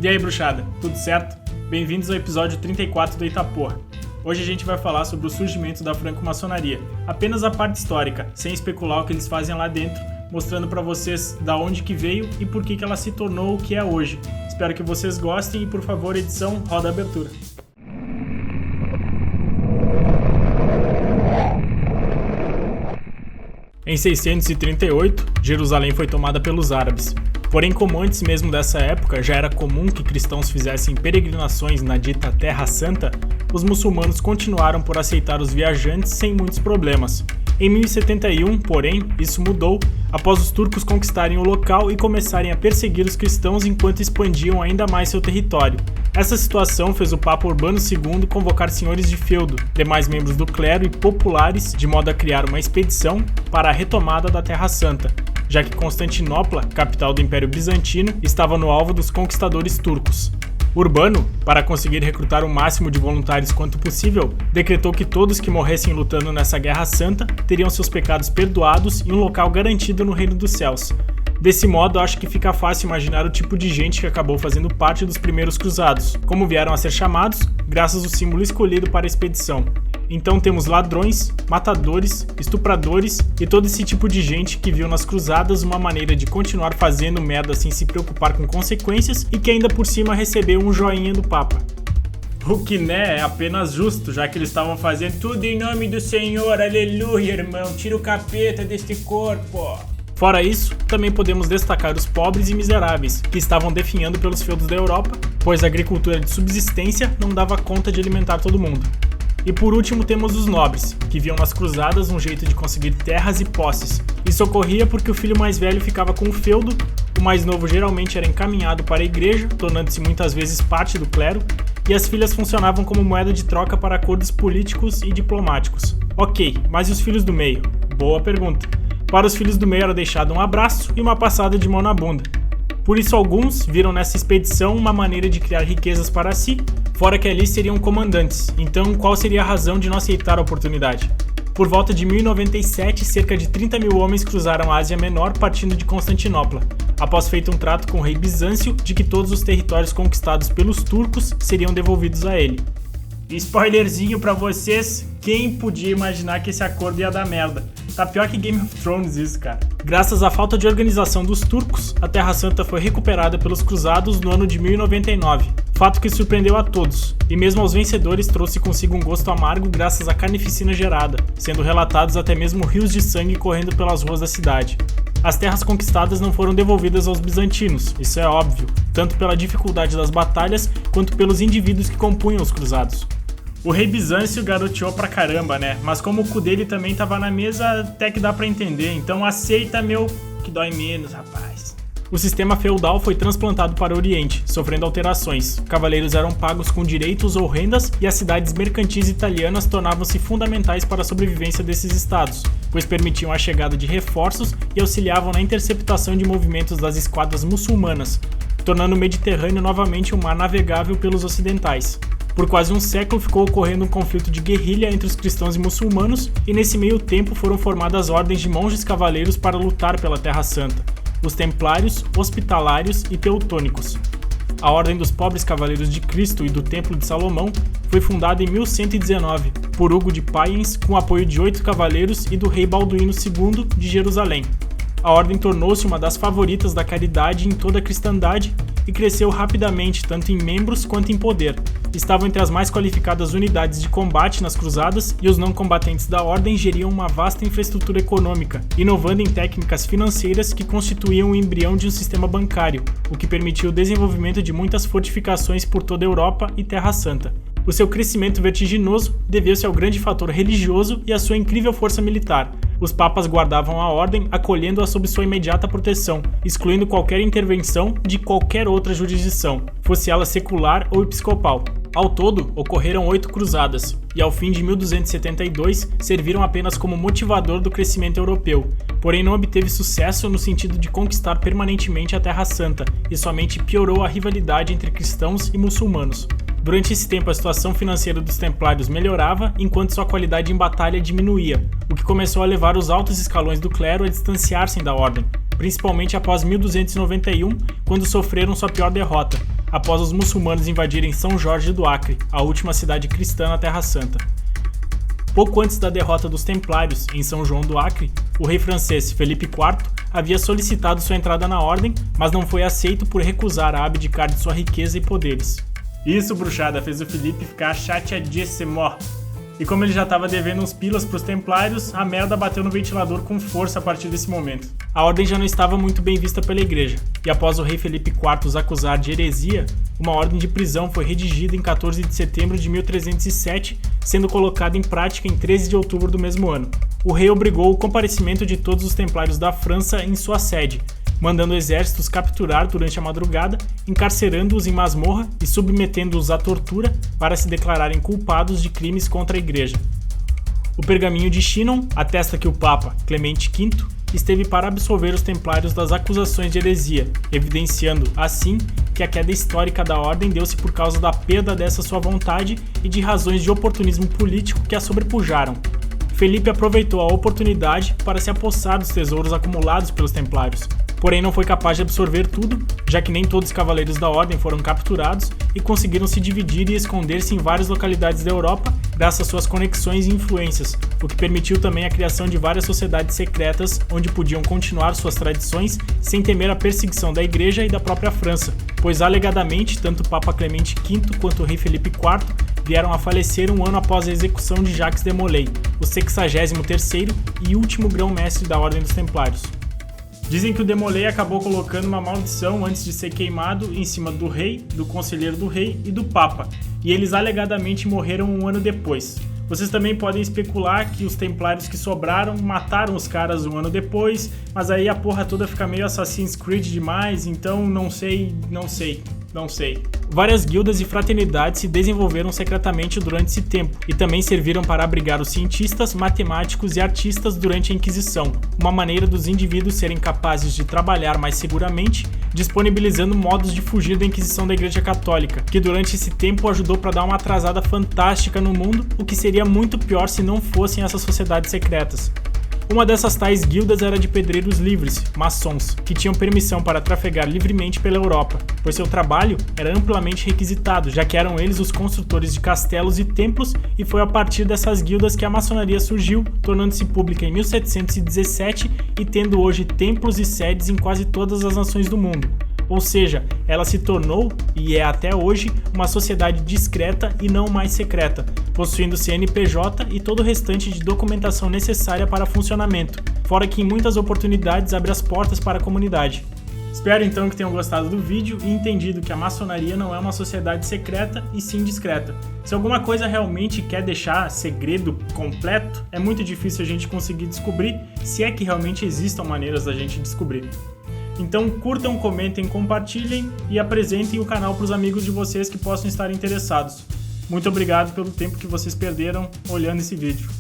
E aí, bruxada, tudo certo? Bem-vindos ao episódio 34 do Itaporra. Hoje a gente vai falar sobre o surgimento da franco-maçonaria, apenas a parte histórica, sem especular o que eles fazem lá dentro, mostrando pra vocês da onde que veio e por que ela se tornou o que é hoje. Espero que vocês gostem e, por favor, edição, roda a abertura. Em 638, Jerusalém foi tomada pelos árabes. Porém, como antes mesmo dessa época já era comum que cristãos fizessem peregrinações na dita Terra Santa, os muçulmanos continuaram por aceitar os viajantes sem muitos problemas. Em 1071, porém, isso mudou após os turcos conquistarem o local e começarem a perseguir os cristãos enquanto expandiam ainda mais seu território. Essa situação fez o Papa Urbano II convocar senhores de feudo, demais membros do clero e populares, de modo a criar uma expedição para a retomada da Terra Santa, já que Constantinopla, capital do Império Bizantino, estava no alvo dos conquistadores turcos. Urbano, para conseguir recrutar o máximo de voluntários quanto possível, decretou que todos que morressem lutando nessa Guerra Santa teriam seus pecados perdoados e um local garantido no Reino dos Céus. Desse modo, acho que fica fácil imaginar o tipo de gente que acabou fazendo parte dos primeiros cruzados, como vieram a ser chamados, graças ao símbolo escolhido para a expedição. Então temos ladrões, matadores, estupradores e todo esse tipo de gente que viu nas cruzadas uma maneira de continuar fazendo merda sem se preocupar com consequências e que ainda por cima recebeu um joinha do Papa. O que é apenas justo, já que eles estavam fazendo tudo em nome do Senhor, aleluia, irmão, tira o capeta deste corpo. Fora isso, também podemos destacar os pobres e miseráveis, que estavam definhando pelos feudos da Europa, pois a agricultura de subsistência não dava conta de alimentar todo mundo. E por último temos os nobres, que viam nas cruzadas um jeito de conseguir terras e posses. Isso ocorria porque o filho mais velho ficava com o feudo, o mais novo geralmente era encaminhado para a igreja, tornando-se muitas vezes parte do clero, e as filhas funcionavam como moeda de troca para acordos políticos e diplomáticos. Ok, mas e os filhos do meio? Boa pergunta. Para os filhos do meio era deixado um abraço e uma passada de mão na bunda. Por isso alguns viram nessa expedição uma maneira de criar riquezas para si, fora que ali seriam comandantes, então qual seria a razão de não aceitar a oportunidade? Por volta de 1097, cerca de 30 mil homens cruzaram a Ásia Menor partindo de Constantinopla, após feito um trato com o rei Bizâncio de que todos os territórios conquistados pelos turcos seriam devolvidos a ele. Spoilerzinho pra vocês, quem podia imaginar que esse acordo ia dar merda? Tá pior que Game of Thrones isso, cara. Graças à falta de organização dos turcos, a Terra Santa foi recuperada pelos cruzados no ano de 1099, fato que surpreendeu a todos, e mesmo aos vencedores trouxe consigo um gosto amargo graças à carnificina gerada, sendo relatados até mesmo rios de sangue correndo pelas ruas da cidade. As terras conquistadas não foram devolvidas aos bizantinos, isso é óbvio, tanto pela dificuldade das batalhas quanto pelos indivíduos que compunham os cruzados. O rei Bizâncio garoteou pra caramba, né? Mas como o cu dele também tava na mesa, até que dá pra entender. Então aceita, meu, que dói menos, rapaz. O sistema feudal foi transplantado para o Oriente, sofrendo alterações. Cavaleiros eram pagos com direitos ou rendas e as cidades mercantis italianas tornavam-se fundamentais para a sobrevivência desses estados, pois permitiam a chegada de reforços e auxiliavam na interceptação de movimentos das esquadras muçulmanas, tornando o Mediterrâneo novamente um mar navegável pelos ocidentais. Por quase um século ficou ocorrendo um conflito de guerrilha entre os cristãos e muçulmanos, e nesse meio tempo foram formadas ordens de monges cavaleiros para lutar pela Terra Santa, os templários, hospitalários e teutônicos. A Ordem dos Pobres Cavaleiros de Cristo e do Templo de Salomão foi fundada em 1119 por Hugo de Payens com o apoio de 8 cavaleiros e do rei Balduíno II de Jerusalém. A ordem tornou-se uma das favoritas da caridade em toda a cristandade e cresceu rapidamente tanto em membros quanto em poder. Estavam entre as mais qualificadas unidades de combate nas cruzadas e os não combatentes da ordem geriam uma vasta infraestrutura econômica, inovando em técnicas financeiras que constituíam o embrião de um sistema bancário, o que permitiu o desenvolvimento de muitas fortificações por toda a Europa e Terra Santa. O seu crescimento vertiginoso deveu-se ao grande fator religioso e à sua incrível força militar. Os papas guardavam a ordem, acolhendo-a sob sua imediata proteção, excluindo qualquer intervenção de qualquer outra jurisdição, fosse ela secular ou episcopal. Ao todo, ocorreram 8 cruzadas, e ao fim de 1272 serviram apenas como motivador do crescimento europeu, porém não obteve sucesso no sentido de conquistar permanentemente a Terra Santa, e somente piorou a rivalidade entre cristãos e muçulmanos. Durante esse tempo, a situação financeira dos templários melhorava, enquanto sua qualidade em batalha diminuía, o que começou a levar os altos escalões do clero a distanciar-se da ordem, principalmente após 1291, quando sofreram sua pior derrota. após os muçulmanos invadirem São Jorge do Acre, a última cidade cristã na Terra Santa. Pouco antes da derrota dos Templários em São João do Acre, o rei francês Felipe IV havia solicitado sua entrada na ordem, mas não foi aceito por recusar a abdicar de sua riqueza e poderes. Isso, bruxada, fez o Felipe ficar chateadíssimo. E como ele já estava devendo uns pilas pros Templários, a merda bateu no ventilador com força a partir desse momento. A ordem já não estava muito bem vista pela igreja, e após o rei Felipe IV os acusar de heresia, uma ordem de prisão foi redigida em 14 de setembro de 1307, sendo colocada em prática em 13 de outubro do mesmo ano. O rei obrigou o comparecimento de todos os templários da França em sua sede, mandando exércitos capturar durante a madrugada, encarcerando-os em masmorra e submetendo-os à tortura para se declararem culpados de crimes contra a igreja. O pergaminho de Chinon atesta que o Papa Clemente V esteve para absolver os templários das acusações de heresia, evidenciando, assim, que a queda histórica da ordem deu-se por causa da perda dessa sua vontade e de razões de oportunismo político que a sobrepujaram. Felipe aproveitou a oportunidade para se apossar dos tesouros acumulados pelos templários, porém não foi capaz de absorver tudo, já que nem todos os cavaleiros da ordem foram capturados e conseguiram se dividir e esconder-se em várias localidades da Europa graças às suas conexões e influências, o que permitiu também a criação de várias sociedades secretas onde podiam continuar suas tradições sem temer a perseguição da igreja e da própria França, pois alegadamente tanto o Papa Clemente V quanto o rei Felipe IV vieram a falecer um ano após a execução de Jacques de Molay, o 63º e último grão-mestre da Ordem dos Templários. Dizem que o de Molay acabou colocando uma maldição antes de ser queimado em cima do rei, do conselheiro do rei e do papa, e eles alegadamente morreram um ano depois. Vocês também podem especular que os templários que sobraram mataram os caras um ano depois, mas aí a porra toda fica meio Assassin's Creed demais, então não sei. Várias guildas e fraternidades se desenvolveram secretamente durante esse tempo e também serviram para abrigar os cientistas, matemáticos e artistas durante a Inquisição, uma maneira dos indivíduos serem capazes de trabalhar mais seguramente, disponibilizando modos de fugir da Inquisição da Igreja Católica, que durante esse tempo ajudou para dar uma atrasada fantástica no mundo, o que seria muito pior se não fossem essas sociedades secretas. Uma dessas tais guildas era de pedreiros livres, maçons, que tinham permissão para trafegar livremente pela Europa, pois seu trabalho era amplamente requisitado, já que eram eles os construtores de castelos e templos, e foi a partir dessas guildas que a maçonaria surgiu, tornando-se pública em 1717 e tendo hoje templos e sedes em quase todas as nações do mundo. Ou seja, ela se tornou, e é até hoje, uma sociedade discreta e não mais secreta, possuindo CNPJ e todo o restante de documentação necessária para funcionamento, fora que em muitas oportunidades abre as portas para a comunidade. Espero então que tenham gostado do vídeo e entendido que a maçonaria não é uma sociedade secreta e sim discreta. Se alguma coisa realmente quer deixar segredo completo, é muito difícil a gente conseguir descobrir, se é que realmente existam maneiras da gente descobrir. Então curtam, comentem, compartilhem e apresentem o canal para os amigos de vocês que possam estar interessados. Muito obrigado pelo tempo que vocês perderam olhando esse vídeo.